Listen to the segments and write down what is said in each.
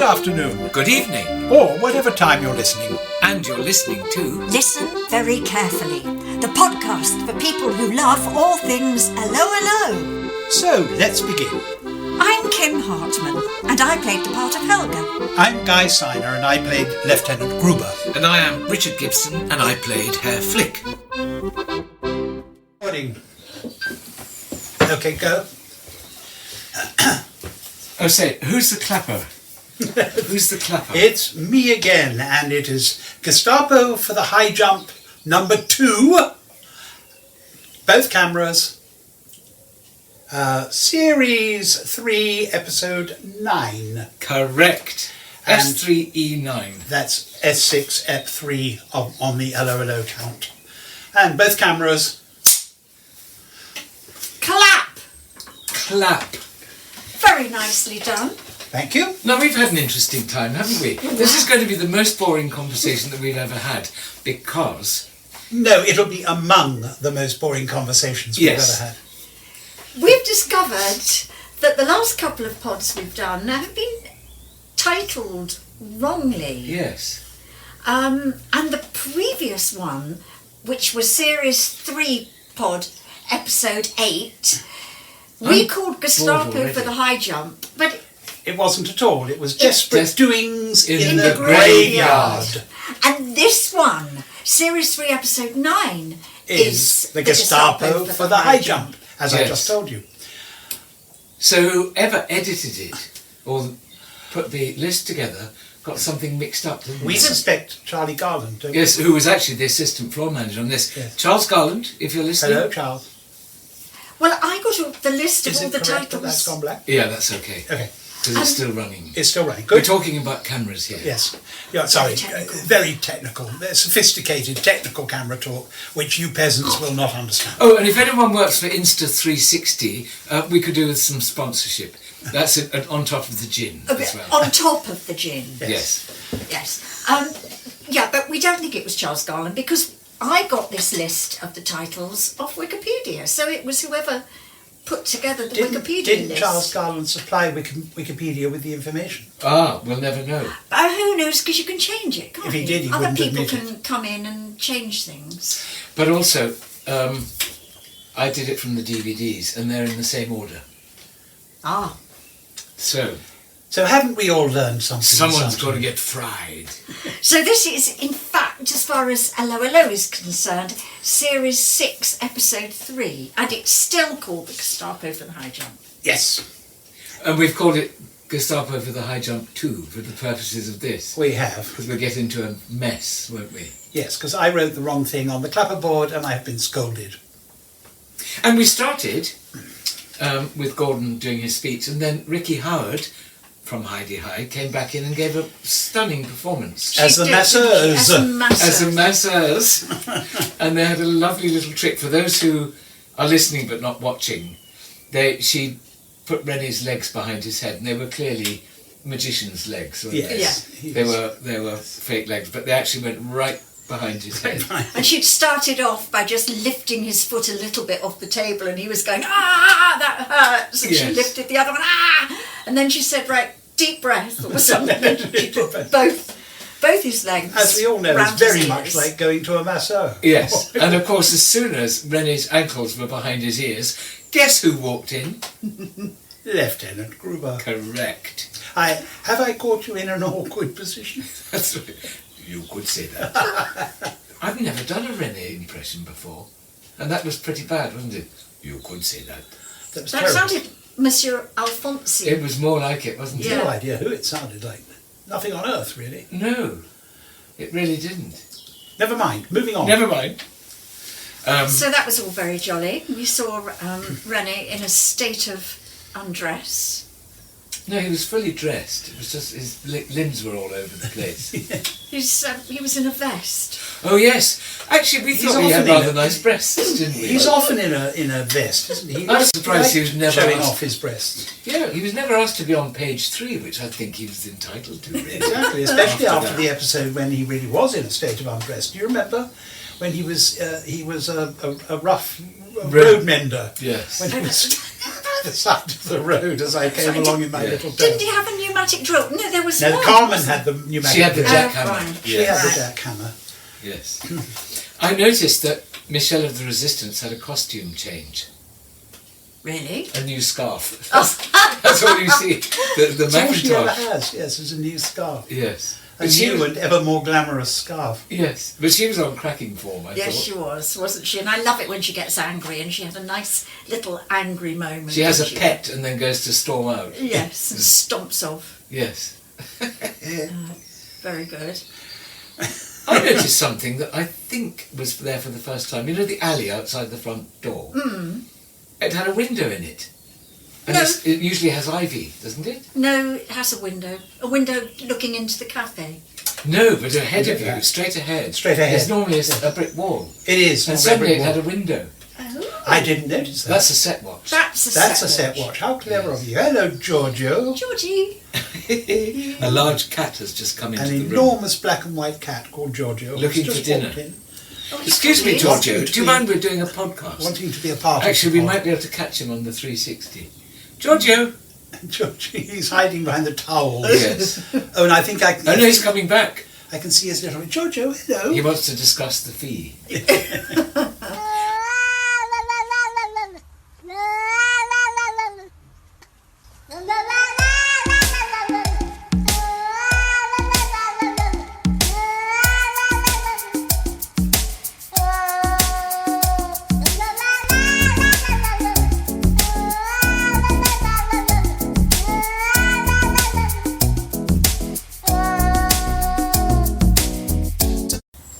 Good afternoon. Good evening. Or whatever time you're listening. And you're listening to... Listen very carefully. The podcast for people who love all things hello. So, let's begin. I'm Kim Hartman, and I played the part of Helga. I'm Guy Siner, and I played Lieutenant Gruber. And I am Richard Gibson, and I played Herr Flick. Morning. Okay, go. Oh, say, who's the clapper? Who's the clapper? It's me again, and it is Gestapo for the high jump number 2. Both cameras. Series 3, episode 9. Correct. And S3E9. That's S6, Ep3 on the LOLO count. And both cameras. Clap! Very nicely done. Thank you. Now, we've had an interesting time, haven't we? This is going to be the most boring conversation that we've ever had, because... No, it'll be among the most boring conversations we've ever had. We've discovered that the last couple of pods we've done have been titled wrongly. Yes. And the previous one, which was Series 3 pod, Episode 8, we called Gestapo for the high jump, but... It wasn't at all. It was desperate doings in the graveyard. And this one, Series 3, Episode 9, is the Gestapo for the high jump, as I just told you. So whoever edited it, or put the list together, got something mixed up, didn't We suspect Charlie Garland, don't we? Yes, who was actually the assistant floor manager on this. Yes. Charles Garland, if you're listening. Hello, Charles. Well, I got the list of all the titles. That that's gone black? Yeah, that's okay. Okay. Because it's still running. It's still running. Good. We're talking about cameras here. Yes. Yeah, sorry. Very technical. Sophisticated technical camera talk, which you peasants will not understand. Oh, and if anyone works for Insta360, we could do with some sponsorship. That's on top of the gin as well. On top of the gin. Yes. Yeah, but we don't think it was Charles Garland because I got this list of the titles off Wikipedia. So it was whoever put together the Wikipedia didn't list. Charles Garland supply Wikipedia with the information? Ah, we'll never know. Who knows, because you can change it, can't you? If he did, he Other wouldn't people admit can come in and change things. But also, I did it from the DVDs, and they're in the same order. Ah. So haven't we all learned something? Someone's got to get fried. So this is, in fact, as far as LOLO is concerned, Series 6, Episode 3, and it's still called the Gestapo for the high jump. Yes. And we've called it Gestapo for the high jump 2 for the purposes of this. We have. Because we'll get into a mess, won't we? Yes, because I wrote the wrong thing on the clapperboard and I've been scolded. And we started with Gordon doing his speech, and then Ricky Howard from Heidi High came back in and gave a stunning performance. As the masseurs. As the masseurs. And they had a lovely little trick. For those who are listening but not watching, she put René's legs behind his head, and they were clearly magician's legs. Weren't they? Yeah. They were fake legs, but they actually went right behind his head. And she'd started off by just lifting his foot a little bit off the table, and he was going, "Ah, that hurts." And she lifted the other one, "Ah!" And then she said, "Right, deep breath," or something. She put both his legs. As we all know, it's very much like going to a masseur. Yes. And of course, as soon as René's ankles were behind his ears, guess who walked in? Lieutenant Gruber. Correct. Have I caught you in an awkward position? That's right. You could say that. I've never done a René impression before, and that was pretty bad, wasn't it? You could say that. That sounded Monsieur Alfonsi. It was more like it, wasn't it? No idea who it sounded like. Nothing on earth, really. No, it really didn't. Never mind. Moving on. Never mind. So that was all very jolly. We saw René in a state of undress. No, he was fully dressed. It was just his limbs were all over the place. He was in a vest. Oh yes, actually we thought he had rather nice breasts, didn't we? He's often in a vest, isn't he? I'm surprised he was never showing off his breasts. Yeah, he was never asked to be on page 3, which I think he was entitled to. Really. Exactly, especially after the episode when he really was in a state of undress. Do you remember when he was a rough road mender? Yes. When he was the side of the road as I came along in my little town. Didn't he have a new pneumatic drill. No, there was No, one. Carmen had the pneumatic She had the drill. jackhammer. right. She had the Right. jackhammer. Yes. I noticed that Michelle of the Resistance had a costume change. Really? A new scarf. That's all you see. The That's all she ever Macintosh. has, yes, is a new scarf. Yes. A But she new was, and ever more glamorous scarf. yes. But she was on cracking form, I Yes, thought. she was, wasn't she? And I love it when she gets angry, and she had a nice little angry moment. She has a didn't pet and then goes to storm out. Yes, and stomps off. Yes. Very good. I noticed something that I think was there for the first time. You know the alley outside the front door? Mm. It had a window in it. And No. it usually has ivy, doesn't it? No, it has a window looking into the cafe. No, but ahead of you, Yeah. straight ahead. Straight ahead. There's normally a brick wall. It is. And not suddenly very it had a warm. window. Oh. I didn't notice that. That's a set watch. That's a That's set a set watch. watch. How clever of you. Hello, Georgio. Georgie. A large cat has just come into An the room. enormous black and white cat called Georgio. Looking who's for just dinner. walked in, Oh, he's Excuse me, probably- Georgio, Wanting to do you be- mind we're doing a podcast? wanting to be a part Actually, we of might be able to catch him on the 360. Giorgio! Georgie, he's hiding behind the towel. Yes. Oh, and I think I Oh no, he's coming back. I can see his little Georgio, hello. He wants to discuss the fee.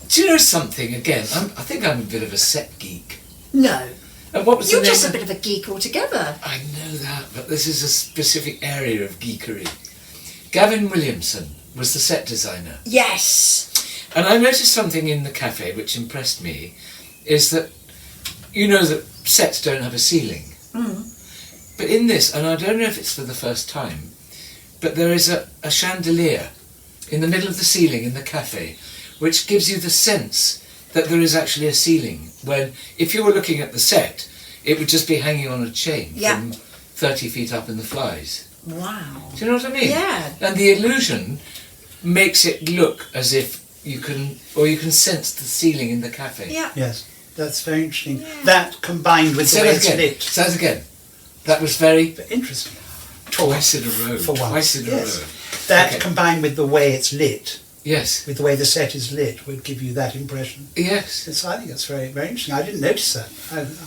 Do you know something? Again, I think I'm a bit of a set geek. No. And what was You're the name just a of- bit of a geek altogether. I know that, but this is a specific area of geekery. Gavin Williamson was the set designer. Yes. And I noticed something in the cafe which impressed me, is that you know that sets don't have a ceiling. Mm. But in this, and I don't know if it's for the first time, but there is a chandelier in the middle of the ceiling in the cafe, which gives you the sense that there is actually a ceiling, when if you were looking at the set, it would just be hanging on a chain Yeah. from 30 feet up in the flies. Wow. Do you know what I mean? Yeah. And the illusion makes it look as if you can sense the ceiling in the cafe. Yeah. Yes, that's very interesting. Yeah. That combined with the Say way that it's again. lit. Say that again. That was very Interesting. twice in a row. For once. Twice in a Yes. row. That Okay. combined with the way it's lit, Yes. with the way the set is lit, would give you that impression. Yes. I think that's very, very interesting. I didn't notice that.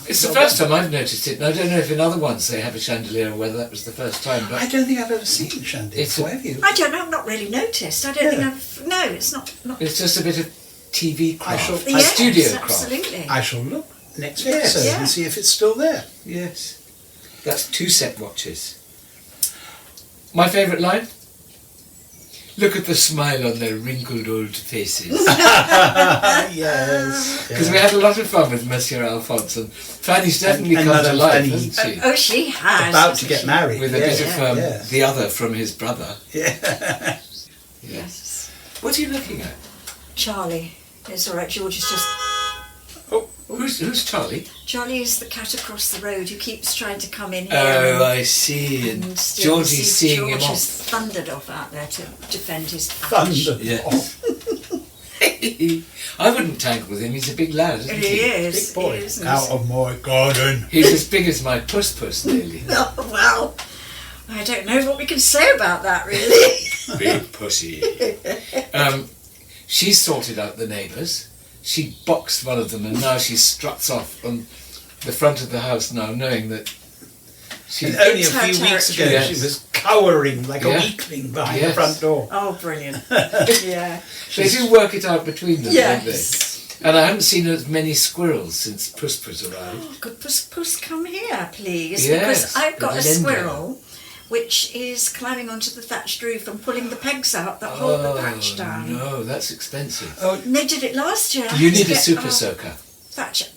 It's the first time I've noticed it, and I don't know if in other ones they have a chandelier or whether that was the first time. But I don't think I've ever seen a chandelier It's before, a- have you? I don't know. I've not really noticed. I don't think Yeah. I've. No, it's not. it's just a bit of TV craft, shall- a Yes, studio craft. absolutely. I shall look next Yes. episode Yeah. and see if it's still there. Yes. That's 2 set watches. My favourite line? Look at the smile on their wrinkled old faces. Yes. Because we had a lot of fun with Monsieur Alphonse, and Fanny's definitely and come to Madame life, Fanny. hasn't she? Oh, she has. About to hasn't get she? married. With a yeah, bit of yeah. the other from his brother. Yeah. Yes. What are you looking at? Charlie. It's all right. George is just. Oh, who's Charlie? Charlie is the cat across the road who keeps trying to come in here. Oh, I see. And Georgie's seeing George him has off. thundered off out there to defend his patch. Thunder. Yes. I wouldn't tangle with him. He's a big lad, isn't He he? is. Big boy. He is. Out of my garden. He's as big as my puss nearly. Oh, well, I don't know what we can say about that, really. Big pussy. She's sorted out the neighbours. She boxed one of them, and now she struts off on the front of the house now, knowing that she. And only a It's her few weeks ago territory. she Yes. was cowering like Yeah. a weakling behind Yes. the front door. Oh, brilliant. Yeah. They do work it out between them, don't Yes. they? And I haven't seen as many squirrels since Puss arrived. Oh, could Puss come here, please? Yes, Because I've got a Linda. squirrel which is climbing onto the thatched roof and pulling the pegs out that hold the thatch down. No, that's expensive. Oh, And they did it last year. I You had to need a get super our soaker. Thatch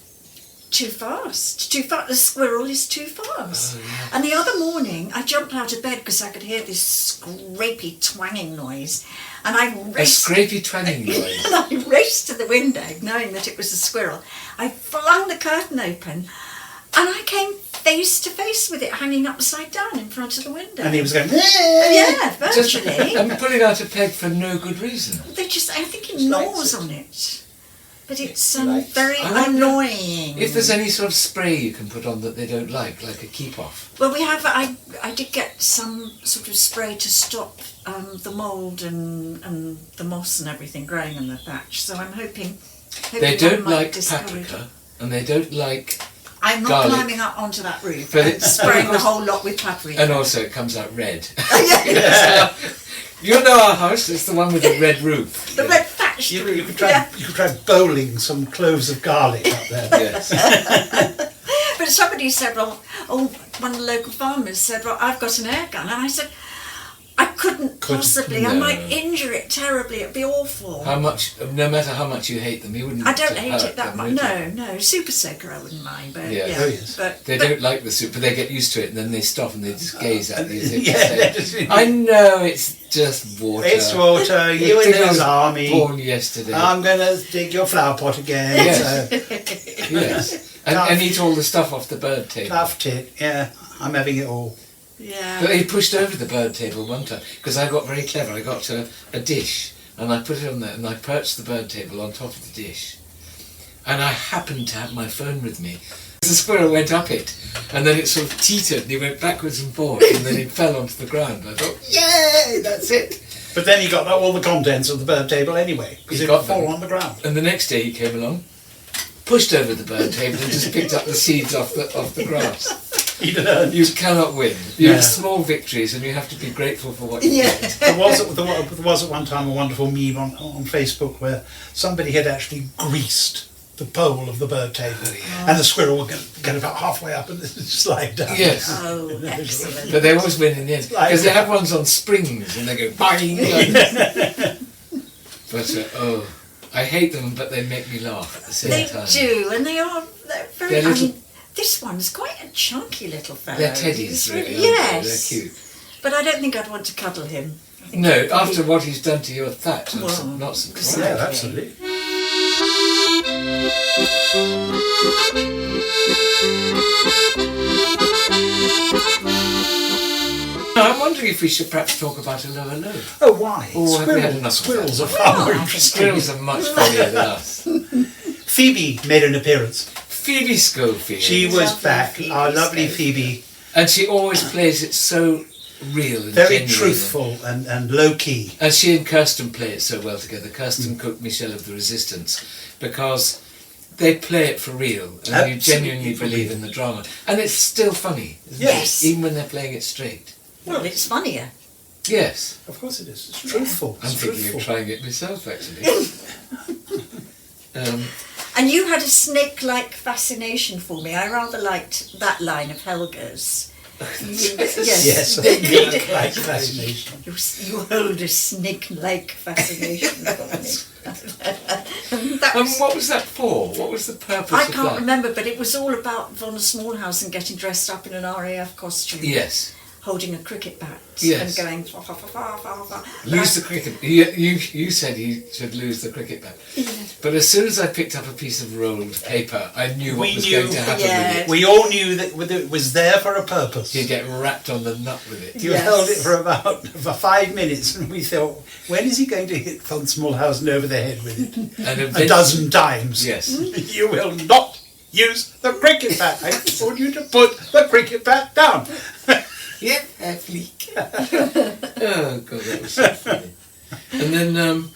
too fast. Too fast. The squirrel is too fast. Oh, yeah. And the other morning, I jumped out of bed because I could hear this scrapey twanging noise, and I A raced. scrapey twanging noise. And I raced to the window, knowing that it was a squirrel. I flung the curtain open, And I came face to face with it hanging upside down in front of the window. And he was going, yeah, virtually. And pulling out a peg for no good reason. They just, I think it gnaws on it. But it's very I wonder annoying. If there's any sort of spray you can put on that they don't like a keep-off. Well, we have, I did get some sort of spray to stop the mould and the moss and everything growing in the thatch. So I'm hoping They don't one might like discourage paprika, and they don't like I'm not garlic. climbing up onto that roof. But I'm it's- spraying the whole lot with paprika. And also it comes out red. Yeah. You know our house, it's the one with the red roof. The red thatched you roof. could try bowling some cloves of garlic up there. Yes. But somebody said, one of the local farmers said, I've got an air gun. And I said, I couldn't possibly. I no. might injure it terribly. It'd be awful. No matter how much you hate them, you wouldn't. I don't hate hurt it that them, much. would you? No, super soaker I wouldn't mind. But Yeah. yeah, Oh, yes. but They don't like the soup, but they get used to it, and then they stop and they just gaze at you. As if to Yeah. say, I know it's just water. It's water, you Your and dinner his was army. Born yesterday. I'm going to dig your flower pot again. Yes. So, Yes. And eat all the stuff off the bird table. tough tit, yeah. I'm having it all. yeah. But he pushed over the bird table one time because I got very clever. I got a dish and I put it on there and I perched the bird table on top of the dish. And I happened to have my phone with me. The squirrel went up it and then it sort of teetered and he went backwards and forwards and then it fell onto the ground. I thought, yay, that's it. But then he got all the contents of the bird table anyway, because He it got would fall them. on the ground. And the next day he came along, pushed over the bird table and just picked up the seeds off the grass. He learned. You cannot win. You Yeah. have small victories and you have to be grateful for what you Yeah. get. There was at one time a wonderful meme on Facebook where somebody had actually greased the pole of the bird table, and the squirrel would get about halfway up and slide down. Yes. Oh, excellent. But they always win in the end because they have ones on springs and they go bang. But I hate them, but they make me laugh at the same They time. do, and they're very. They're little- I mean, this one's quite a chunky little fellow. They're teddies, He's really. Yes. Aren't they? They're cute. But I don't think I'd want to cuddle him. I think No, he'd probably- after what he's done to your thatch, I'm Well, not surprised. Yeah, absolutely. I'm wondering if we should perhaps talk about a lower low. Oh, why? Oh, have we had enough of Squirrels that? are far more Well, interesting. Squirrels are much funnier than us. Phoebe made an appearance. Phoebe Schofield. She was Lovely back. Phoebe Our lovely Schofield. Phoebe. And she always plays it so real and Very genuine. truthful and low-key. And she and Kirsten play it so well together. Kirsten cooked Michelle of the Resistance because they play it for real and you Absolutely genuinely for believe real. in the drama. And it's still funny, isn't Yes. it? Even when they're playing it straight. Well, it's funnier. Yes. Of course it is. It's truthful. I'm It's thinking truthful. of trying it myself, actually. And you had a snake-like fascination for me. I rather liked that line of Helga's. Yes, a beak-like fascination. You hold a snake-like fascination for me. That And was- what was that for? What was the purpose I of can't that? remember, but it was all about Von Smallhouse getting dressed up in an RAF costume. Yes. Holding a cricket bat Yes. and going fa fa fa fa fa fa. Lose the cricket. You said he should lose the cricket bat. But as soon as I picked up a piece of rolled paper, I knew what We was knew- going to happen Yeah. with it. We all knew that it was there for a purpose. He'd get wrapped on the nut with it. You Yes. held it for 5 minutes, and we thought, when is he going to hit von Smallhausen over the head with it? And A dozen times. Yes. You will not use the cricket bat. I told you to put the cricket bat down. Yeah, fleek. Oh god, that was so funny. And then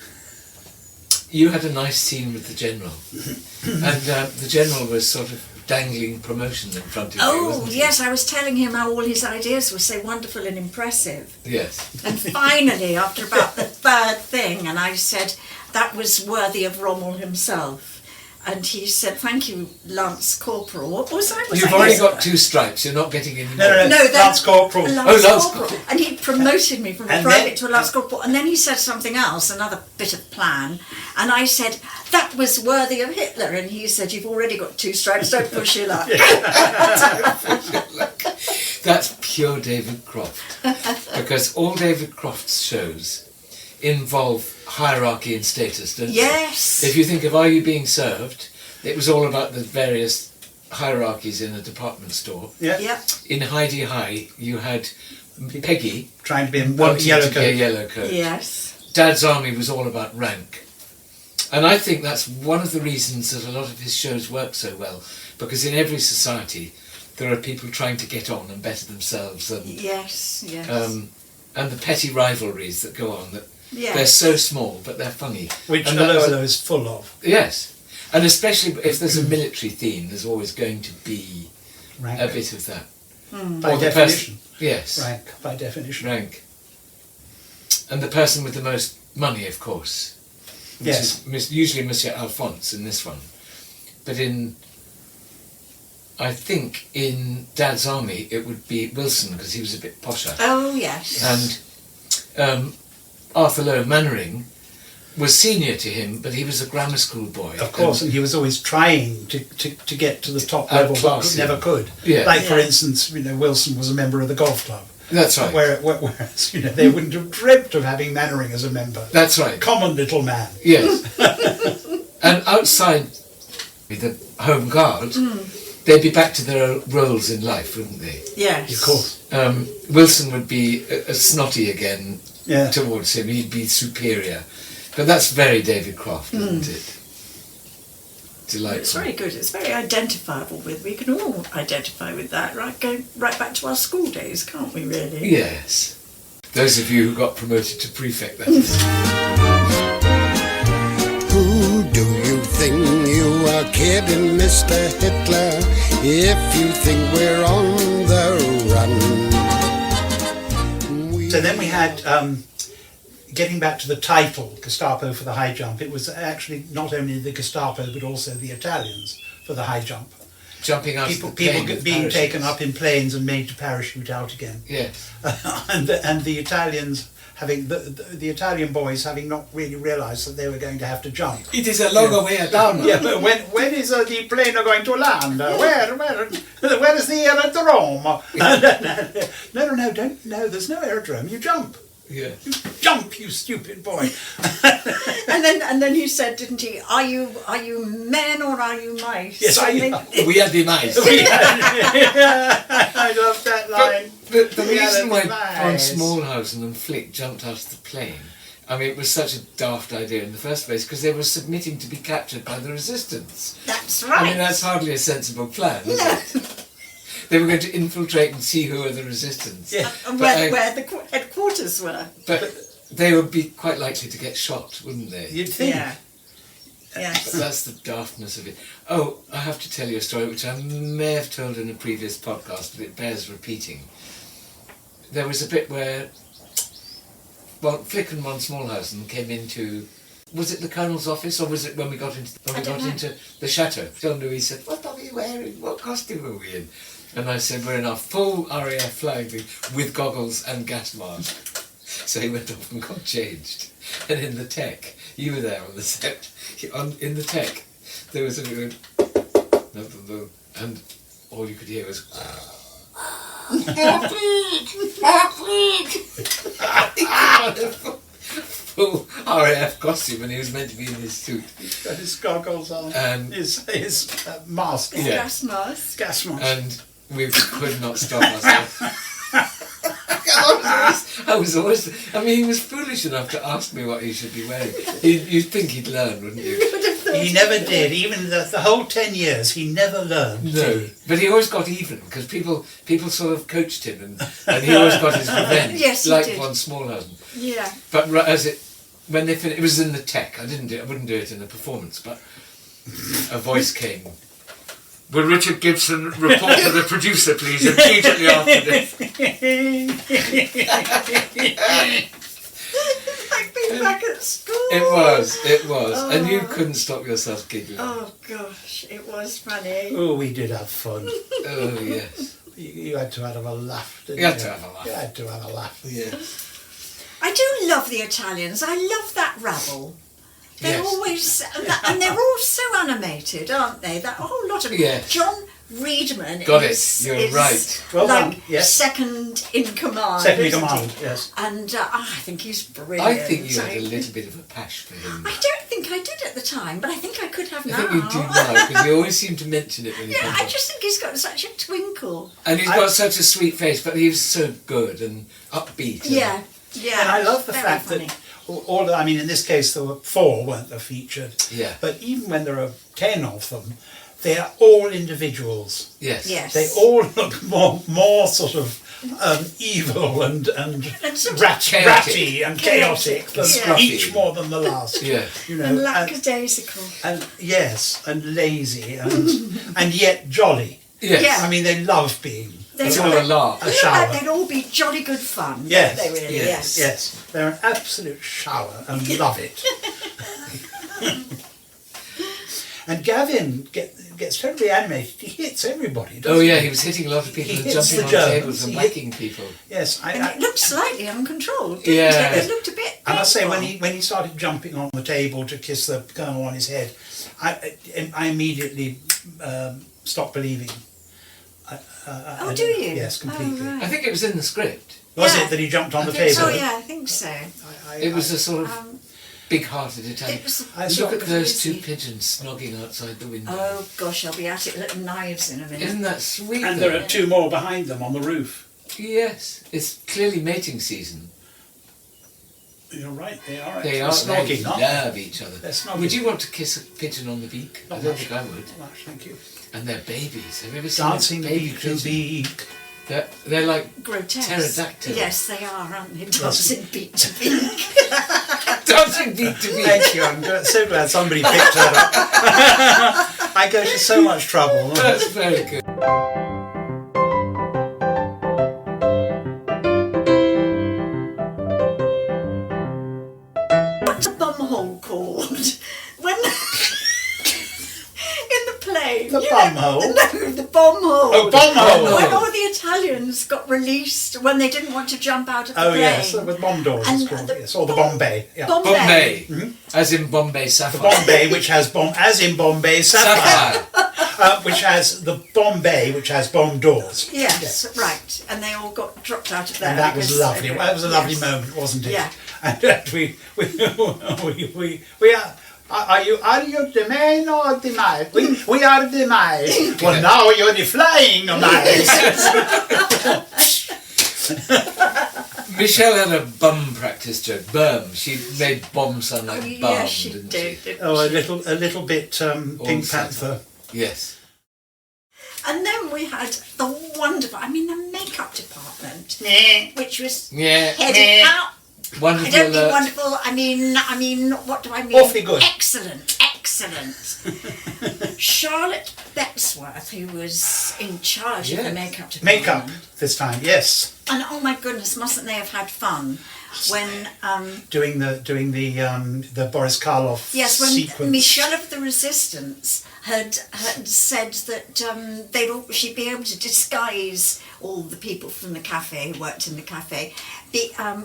you had a nice scene with the general, and the general was sort of dangling promotion in front of you. Oh Wasn't he? yes, I was telling him how all his ideas were so wonderful and impressive. Yes. And finally, after about the third thing, and I said that was worthy of Rommel himself. And he said, "Thank you, Lance Corporal." What was I? You've already got 2 stripes. You're not getting any more. No, No, that- Lance Corporal. Lance Lance Corporal. And he promoted me from a And private then- to a Lance Corporal. And then he said something else, another bit of plan. And I said, that was worthy of Hitler. And he said, "You've already got 2 stripes, don't push your luck." That's pure David Croft. Because all David Croft's shows involve hierarchy and status, don't they? Yes. If you think of Are You Being Served, it was all about the various hierarchies in a department store. Yeah. Yeah. In Heidi High, you had Peggy Trying to be in wanting yellow to be a coat. yellow coat. Yes. Dad's Army was all about rank. And I think that's one of the reasons that a lot of his shows work so well, because in every society there are people trying to get on and better themselves, and Yes. Yes. and the petty rivalries that go on, that yes. they're so small but they're funny. Which And the that's- Lower is full of. Yes, and especially if there's a military theme, there's always going to be Rank. a bit of that. By Or the definition. Yes, Rank, by definition. rank. And the person with the most money, of course, which Yes. is usually Monsieur Alphonse in this one. But I think in Dad's Army it would be Wilson, because he was a bit posher. Oh yes. And Arthur Lowe Mannering was senior to him, but he was a grammar school boy. Of course, and he was always trying to get to the top level, but Outclass him. never could. Yeah. Like, for Yeah. instance, Wilson was a member of the golf club. That's right. Whereas, they wouldn't have dreamt of having Mannering as a member. That's right. Common little man. Yes. And outside the home guard, they'd be back to their roles in life, wouldn't they? Yes. Of course. Wilson would be a snotty again Yeah. towards him. He'd be superior. But that's very David Croft, isn't it? Delightful. It's very good. It's very identifiable with. We can all identify with that, right? Going right back to our school days, can't we? Really? Yes. Those of you who got promoted to prefect, that is. Who do you think you are kidding, Mr. Hitler, if you think we're on the run? So then we had, getting back to the title, Gestapo for the high jump, it was actually not only the Gestapo but also the Italians for the high jump. Jumping out People of the plane with being parachutes. taken up in planes and made to parachute out again. Yes. and the Italians having, the Italian boys having not really realised that they were going to have to jump. It is a long way down. Yeah, but when is the plane going to land? Where is the aerodrome? No, there's no aerodrome. You jump. Yeah. You jump, you stupid boy. And then he said, didn't he? Are you men or are you mice? Yes, We are the mice. I love that line. But the We are reason the why von mice. Smallhausen and Flick jumped out of the plane, I mean, it was such a daft idea in the first place, because they were submitting to be captured by the resistance. That's right. I mean, that's hardly a sensible plan, is No. it? They were going to infiltrate and see who are the resistance. Yeah. And But where the headquarters were. But they would be quite likely to get shot, wouldn't they? You'd think. Yeah. Yes. That's the daftness of it. Oh, I have to tell you a story which I may have told in a previous podcast, but it bears repeating. There was a bit where, well, Flick and von Smallhausen came into, was it the Colonel's office, or was it when we got into the chateau? John Louis said, "What are we wearing? What costume are we in?" And I said, "We're in our full RAF flying thing with goggles and gas mask." So he went off and got changed. And in the tech, you were there on the set, in the tech, there was a bit of, and all you could hear was, full RAF costume, and he was meant to be in his suit. He's got his goggles on, And his mask, His Yeah. gas mask. gas mask. And we could not stop ourselves. I was always, I mean, he was foolish enough to ask me what he should be wearing. You'd think he'd learn, wouldn't you? He never did. Even the whole 10 years, he never learned. No, did he? but he always got even, because people sort of coached him, and he always got his revenge, Yes, he like did. von Smallhausen. Yeah. But when they finished, it was in the tech. I wouldn't do it in the performance, but a voice came. Will Richard Gibson report to the producer, please, immediately after this? Like being back at school. It was, and you couldn't stop yourself giggling. Oh gosh, it was funny. Oh, we did have fun. Oh yes, You had to have a laugh, didn't you had to have a laugh. You had to have a laugh. Yes. I do love the Italians. I love that rabble. They're Yes. always, and they're all so animated, aren't they? That whole lot of Yes. John Reedman Got it. is, You're is right. Well like done, yes. second in command. Second in isn't command, he? yes. And I think he's brilliant. I think you had a little bit of a pash for him. I don't think I did at the time, but I think I could have I now. think you do now, because you always seem to mention it when you Yeah, come I on. just think he's got such a twinkle. And he's got such a sweet face, but he was so good and upbeat. And Yeah, yeah. And I love the very fact funny. that all, I mean, in this case there were 4, weren't there, featured? Yeah. But even when there are 10 of them, they are all individuals. Yes. Yes. They all look more sort of evil and sort of ratty and chaotic, chaotic, than yeah. each more than the last. Yeah. You know, And lackadaisical. and yes, and lazy and yet jolly. Yes. Yeah. I mean, they love being It's all a laugh. a They look shower. like they'd all be jolly good fun. Yes, They really, yes. Yes, they're an absolute shower and love it. And Gavin gets totally animated. He hits everybody, doesn't Oh he? yeah, he was hitting a lot of people He and hits jumping the on Germans. tables and He whacking people. Yes, And it looked slightly uncontrolled, didn't Yeah. it? It looked a bit... I must say, when painful. he started jumping on the table to kiss the colonel on his head, I immediately stopped believing. Oh, do you? Yes, completely. Oh, right. I think it was in the script. Was Yeah. it that he jumped on I the think table? Oh, yeah, I think so. It was a sort of Um, big-hearted Italian. it was... I Look saw at those two crazy. pigeons snogging outside the window. Oh, gosh, I'll be at it. Little knives in a minute. Isn't that sweet? And though? there are 2 more behind them on the roof. Yes, it's clearly mating season. You're right, they are. They actually are snogging, they aren't love each other. They're snogging. Would you want to kiss a pigeon on the beak? I Not don't much. think I would. Not much, thank you. And they're babies. Have you ever seen Dancing a baby beak to pigeon? beak. They're like Grotesque. pterodactyl. Yes, they are, aren't they? Dancing beak to beak. dancing beak to beak. Thank you, I'm so glad somebody picked that up. I go to so much trouble. That's very good. What's a bumhole called? When... in the play. The you bumhole? No, the bombhole. Oh, bombhole. When all the Italians got released, when they didn't want to jump out of the Oh plane. yes, with bomb doors, And it's called, the yes, or the Bombay. Yeah. Bombay. Bombay. As in Bombay Sapphire. Bombay, which has bomb, as in Bombay Sapphire, Sapphire. which has the Bombay, which has bomb doors. Yes, right. And they all got dropped out of there. And that was because- lovely. That was a lovely yes. moment, wasn't it? Yeah. And we are you the man or the mice? We are the mice. Well, now you're the flying mice. Michelle had a bum practice joke. Berm. She made bomb sound like Oh, bum, yes, she didn't did. she? didn't Oh, a she? little bit Pink set Panther. Yes. And then we had the wonderful, the makeup department, which was Yeah. headed out. Wonderful I don't mean alert. wonderful, I mean, what do I mean? Awfully good. Excellent. Charlotte Becksworth, who was in charge of the Yes. makeup department. Makeup this time, yes. And oh my goodness, mustn't they have had fun when Doing the Boris Karloff yes, when sequence. Michelle of the Resistance had said that she'd be able to disguise all the people from the cafe who worked in the cafe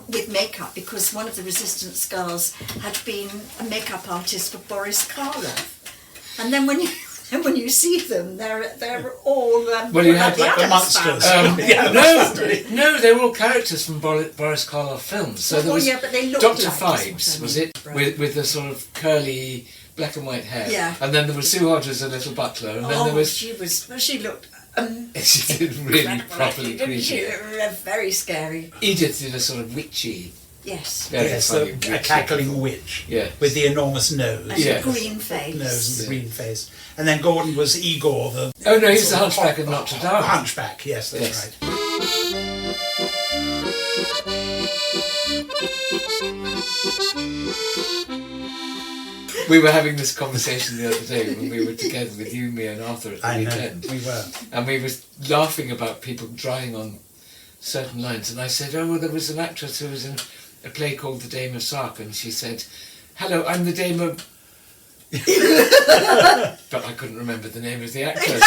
with makeup, because one of the Resistance girls had been a makeup artist for Boris Karloff. And then when you see them, they're all Well, you had the like the Addams monsters. family. No, they were all characters from Boris Karloff films. So there Well, was yeah, but they looked Dr. like, Fibes, isn't was it? it? Right. With the sort of curly black and white hair. Yeah. And then there was Sue Hodges, a little butler, and then there Oh, was she looked she did really incredible, properly didn't she? creepy. Very scary. Edith did a sort of witchy, Yes. very Yes, funny a witchy cackling witch Yeah. with the enormous nose. And Yes. the green face. Nose and the Yeah. green face. And then Gordon was Igor, the Oh no, he's the sort Hunchback of Notre Dame. Hunchback, yes, that's Yes. right. We were having this conversation the other day when we were together with you, me and Arthur at the I know, weekend. we were. And we were laughing about people drying on certain lines. And I said, oh, well, there was an actress who was in a play called The Dame of Sark. And she said, hello, I'm the Dame of... but I couldn't remember the name of the actress.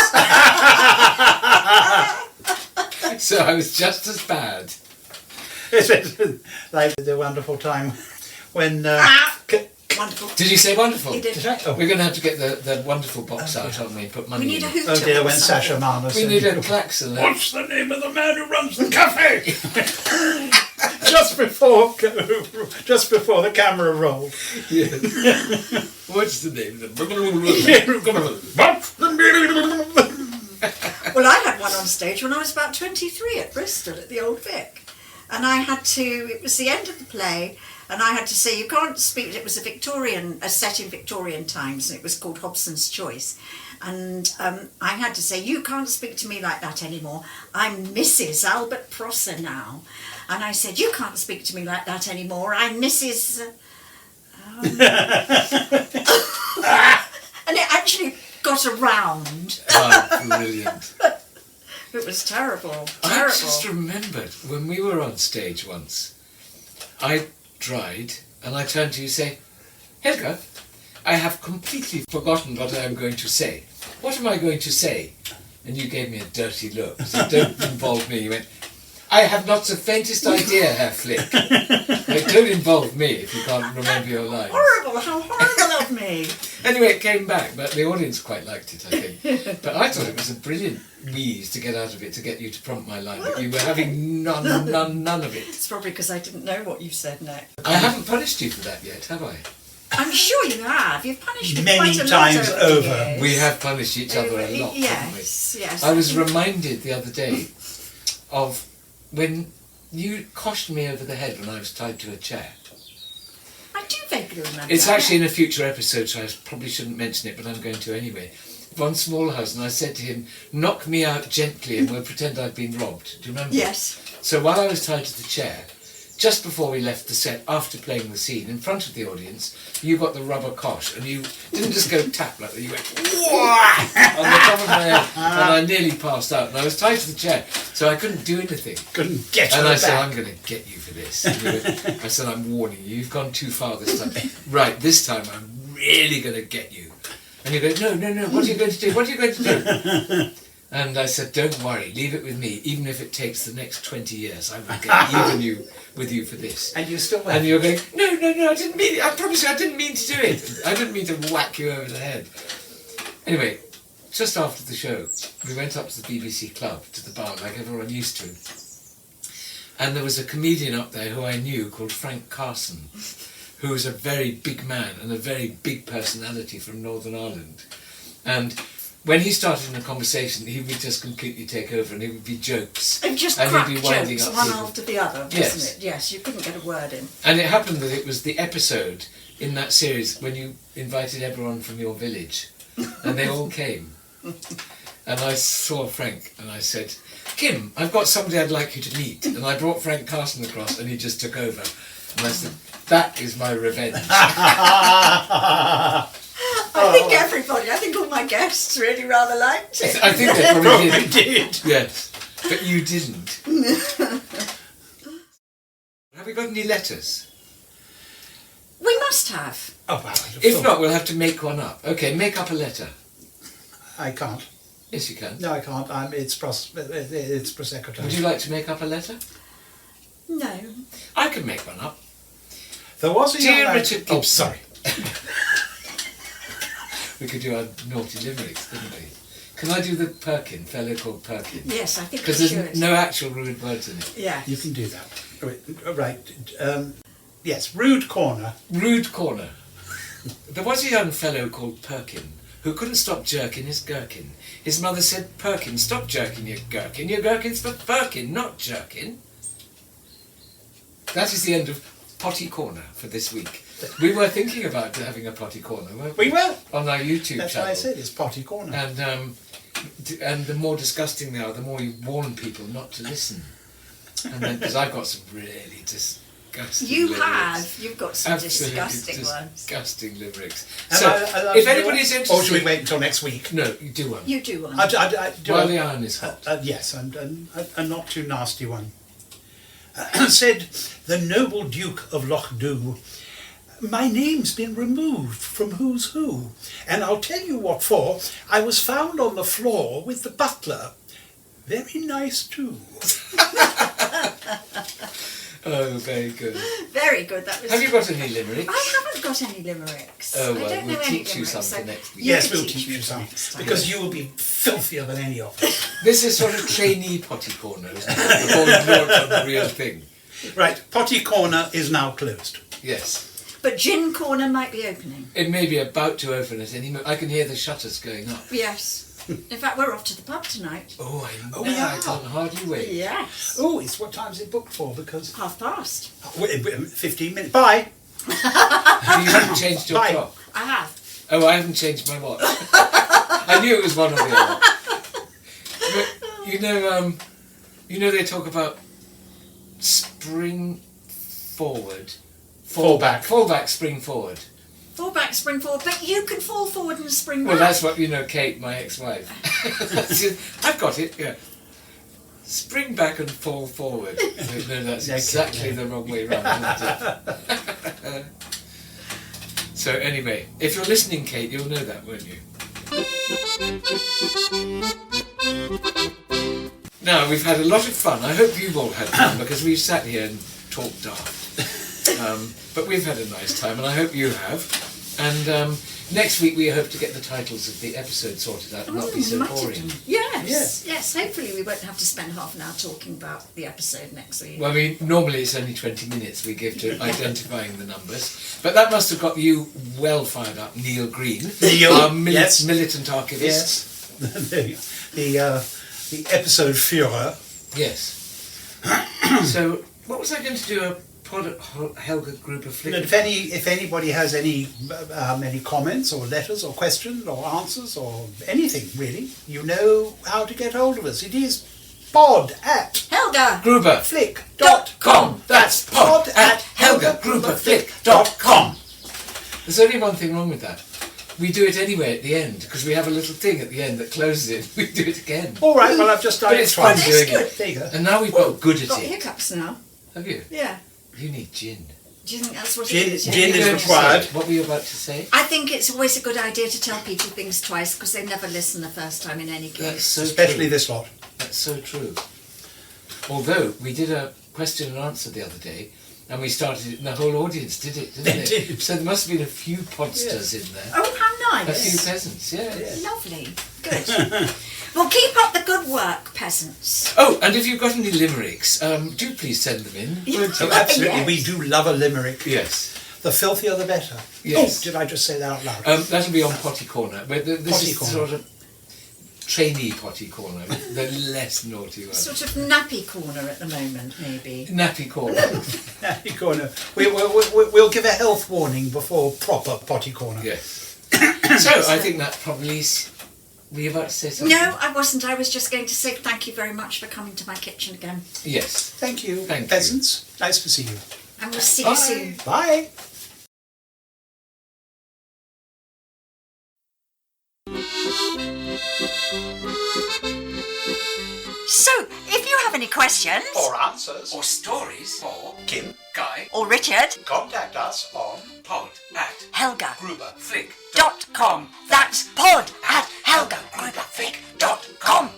So I was just as bad. It's like the wonderful time when Wonderful. Did you say wonderful? He did. Did I? Oh. We're going to have to get the wonderful box out, aren't we? Put money We need in a it. hooter. Oh dear, or when something. Sasha Mana We said, need a klaxon. "What's the name of the man who runs the cafe?" just before the camera rolled. Yeah. What's the name of the... What's the name? Well, I had one on stage when I was about 23 at Bristol at the Old Vic. And I had to, it was the end of the play, and I had to say, you can't speak, it was a set in Victorian times, and it was called Hobson's Choice. And I had to say, you can't speak to me like that anymore. I'm Mrs. Albert Prosser now. And I said, you can't speak to me like that anymore. I'm Mrs. And it actually got around. Oh, brilliant. It was terrible. I just remembered when we were on stage once, I tried and I turned to you and say, Helga, I have completely forgotten what I am going to say. What am I going to say? And you gave me a dirty look. So don't involve me. You went, I have not the faintest idea, Herr Flick. Like, don't involve me if you can't remember your lines. Horrible, how horrible of me. Anyway, it came back, but the audience quite liked it, I think. But I thought it was a brilliant wheeze to get out of it, to get you to prompt my line, but you were having none of it. It's probably because I didn't know what you said next. I haven't punished you for that yet, have I? I'm sure you have. You've punished me Many quite a times lot over. the over. years. We have punished each other a lot, haven't we? Yes, yes. I was reminded the other day of when you coshed me over the head when I was tied to a chair. I do vaguely remember. It's that. actually in a future episode, so I probably shouldn't mention it, but I'm going to anyway. Von Smallhouse, I said to him, knock me out gently and we'll pretend I've been robbed. Do you remember? Yes. So while I was tied to the chair, just before we left the set, after playing the scene, in front of the audience, you got the rubber cosh, and you didn't just go tap like that, you went wah on the top of my head, and I nearly passed out. And I was tied to the chair, so I couldn't do anything. Couldn't get And her I said, back. I'm going to get you for this. And you went, I said, I'm warning you, you've gone too far this time. Right, this time I'm really going to get you. And you go, no, what are you going to do? What are you going to do? And I said, don't worry, leave it with me. Even if it takes the next 20 years, I will get even with you for this. And you still went. And you're going, no, I didn't mean it. I promise you, I didn't mean to do it. I didn't mean to whack you over the head. Anyway, just after the show, we went up to the BBC Club, to the bar, like everyone used to. And there was a comedian up there who I knew called Frank Carson, who was a very big man and a very big personality from Northern Ireland. And when he started in a conversation, he would just completely take over, and it would be jokes. And just and crack he'd be winding jokes up one people. after the other, wasn't Yes. it? Yes, you couldn't get a word in. And it happened that it was the episode in that series when you invited everyone from your village, and they all came. And I saw Frank, and I said, Kim, I've got somebody I'd like you to meet. And I brought Frank Carson across, and he just took over. And I said, that is my revenge. I think all my guests really rather liked it. I think they probably Probably did. did. Yes, but you didn't. Have we got any letters? We must have. Oh, well, If not, we'll have to make one up. Okay, make up a letter. I can't. Yes, you can. No, I can't. It's prosecco. Would you like to make up a letter? No. I can make one up. There was a young Dear man- Richard Oh, Gibson. sorry. We could do our naughty limericks, couldn't we? Can I do the Perkin, fellow called Perkin? Yes, I think we Because should. there's no actual rude words in it. Yeah. You can do that. Right. Yes, rude corner. Rude corner. There was a young fellow called Perkin who couldn't stop jerking his gherkin. His mother said, Perkin, stop jerking your gherkin. Your gherkin's for Perkin, not jerkin. That is the end of Potty Corner for this week. We were thinking about having a potty corner, weren't we? We will. On our YouTube That's channel. why I said it's potty corner. And the more disgusting they are, the more you warn people not to listen. And then, because I've got some really disgusting You lyrics. have. You've got some Absolutely disgusting ones. disgusting lyrics. And So, I love if your- anybody's interested... Or should we wait until next week? No, you do one. You do one. While the iron is hot. Yes, a not too nasty one. Said the noble Duke of Lochdu, my name's been removed from Who's Who, and I'll tell you what for. I was found on the floor with the butler. Very nice too. Oh, very good. Very good. That was. Have you got any limericks? I haven't got any limericks. Oh, I well, don't know we'll any teach you limericks, some for so next week. Yes, can we'll teach me you some. next time. Because you will be filthier than any of us. This is sort of trainee potty corner, isn't it? Before we launch on the real thing. Right, potty corner is now closed. Yes. But gin corner might be opening. It may be about to open at any moment. I can hear the shutters going up. Yes. In fact, we're off to the pub tonight. Oh, I know. we are. I can't hardly wait. Yes. Oh, it's what time's it booked for? Because past. 15 minutes. Bye. You haven't changed your Bye. clock. I have. Oh, I haven't changed my watch. I knew it was one or the other. But you know they talk about spring forward, Fall back. spring forward. Fall back, spring forward. But you can fall forward and spring Well, back. that's what Kate, my ex-wife. I've got it. Yeah. Spring back and fall forward. No, that's exactly the wrong way round, isn't it? So anyway, if you're listening, Kate, you'll know that, won't you? Now, we've had a lot of fun. I hope you've all had fun, because we've sat here and talked daft. But we've had a nice time, and I hope you have. And next week we hope to get the titles of the episodes sorted out and not be so boring. Yes. Hopefully we won't have to spend half an hour talking about the episode next week. Well, I mean, normally it's only 20 minutes we give to identifying the numbers. But that must have got you well fired up, Neil Green, our militant archivist. Yes. The episode Führer. Yes. So, what was I going to do? A pod at Helga Gruber Flick? If anybody has any comments or letters or questions or answers or anything really, you know how to get hold of us. It is pod@Helga Gruber flick.com. That's pod@helgagruberflick.com. There's only one thing wrong with that. We do it anyway at the end, because we have a little thing at the end that closes it. We do it again. All right, well I've just But started it's fun trying. doing good. it. There you go. And now we've got good at got it. hiccups now. Have you? Yeah. You need gin. Do you think that's what Gin- it is? gin What were you is going to required. say? What were you about to say? I think it's always a good idea to tell people things twice because they never listen the first time in any That's case. so Especially true. this lot. That's so true. Although we did a question and answer the other day, and we started it, and the whole audience did it, didn't They they? did. So there must have been a few podsters in there. Oh, how A nice. few peasants, yeah. Lovely. Good. Well, keep up the good work, peasants. Oh, and if you've got any limericks, do please send them in. won't you? Oh, absolutely, Yes. we do love a limerick. Yes. The filthier the better. Yes. Oh, did I just say that out loud? That'll be on Potty Corner. But this Potty is Corner. sort of trainee Potty Corner, the less naughty one. Sort of nappy corner at the moment, maybe. Nappy Corner. Potty corner. We'll give a health warning before proper potty corner. Yes. So I think that probably is. Were you about to say something? No, I wasn't. I was just going to say thank you very much for coming to my kitchen again. Yes. Thank you, Thank you. peasants. Nice to see you. And we'll see Bye. you soon. Bye. So, if you have any questions, For answers, Or stories for Kim, Guy or Richard, contact us on Helga. pod@helgagruberflick.com. That's pod@helgagruberflick.com.